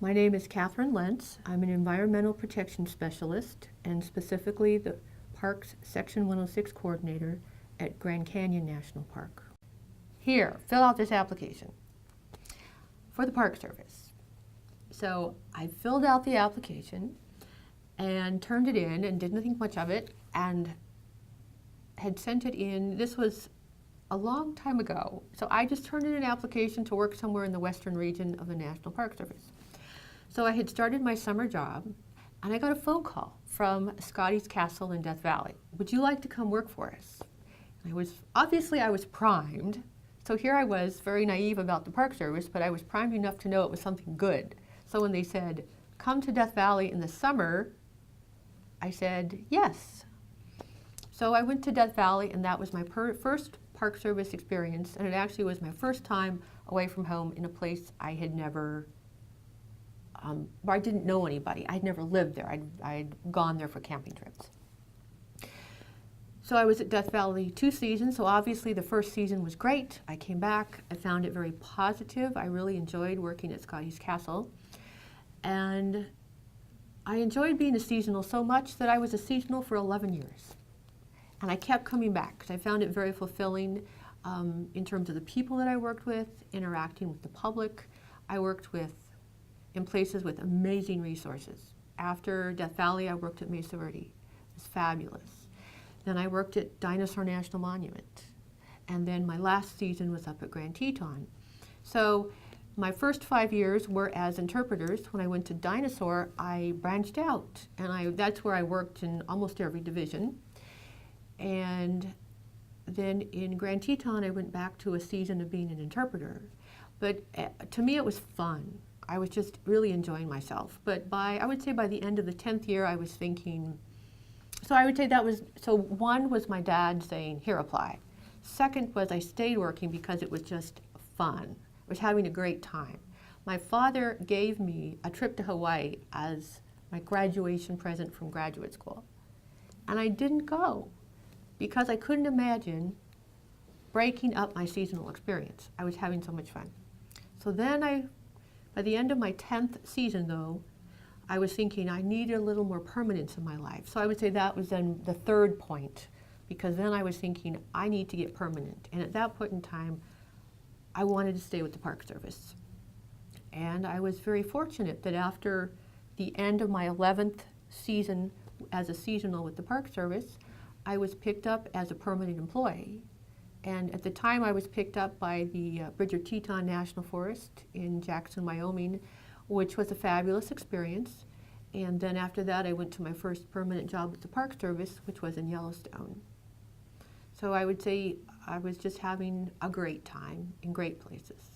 My name is Catherine Lentz. I'm an environmental protection specialist and specifically the Parks Section 106 coordinator at Grand Canyon National Park. Here, fill out this application for the Park Service. So I filled out the application and turned it in and didn't think much of it and had sent it in. This was a long time ago. So I just turned in an application to work somewhere in the western region of the National Park Service. So I had started my summer job and I got a phone call from Scotty's Castle in Death Valley. Would you like to come work for us? And I was primed. So here I was, very naive about the Park Service, but I was primed enough to know it was something good. So when they said, come to Death Valley in the summer, I said, yes. So I went to Death Valley and that was my first Park Service experience, and it actually was my first time away from home in a place I had never, where I didn't know anybody. I'd never lived there. I'd gone there for camping trips. So I was at Death Valley 2 seasons, so obviously the first season was great. I came back, I found it very positive. I really enjoyed working at Scotty's Castle. And I enjoyed being a seasonal so much that I was a seasonal for 11 years. And I kept coming back because I found it very fulfilling in terms of the people that I worked with, interacting with the public. I worked in places with amazing resources. After Death Valley, I worked at Mesa Verde. It was fabulous. Then I worked at Dinosaur National Monument. And then my last season was up at Grand Teton. So my first 5 years were as interpreters. When I went to Dinosaur, I branched out. And that's where I worked in almost every division. And then in Grand Teton, I went back to a season of being an interpreter. But to me, it was fun. I was just really enjoying myself. But I would say by the end of the 10th year, I was thinking, so I would say so one was my dad saying, here, apply. Second was I stayed working because it was just fun. I was having a great time. My father gave me a trip to Hawaii as my graduation present from graduate school. And I didn't go, because I couldn't imagine breaking up my seasonal experience. I was having so much fun. So then by the end of my 10th season though, I was thinking I needed a little more permanence in my life. So I would say that was then the third point, because then I was thinking I need to get permanent. And at that point in time, I wanted to stay with the Park Service. And I was very fortunate that after the end of my 11th season as a seasonal with the Park Service, I was picked up as a permanent employee. And at the time I was picked up by the Bridger Teton National Forest in Jackson, Wyoming, which was a fabulous experience. And then after that I went to my first permanent job with the Park Service, which was in Yellowstone. So I would say I was just having a great time in great places.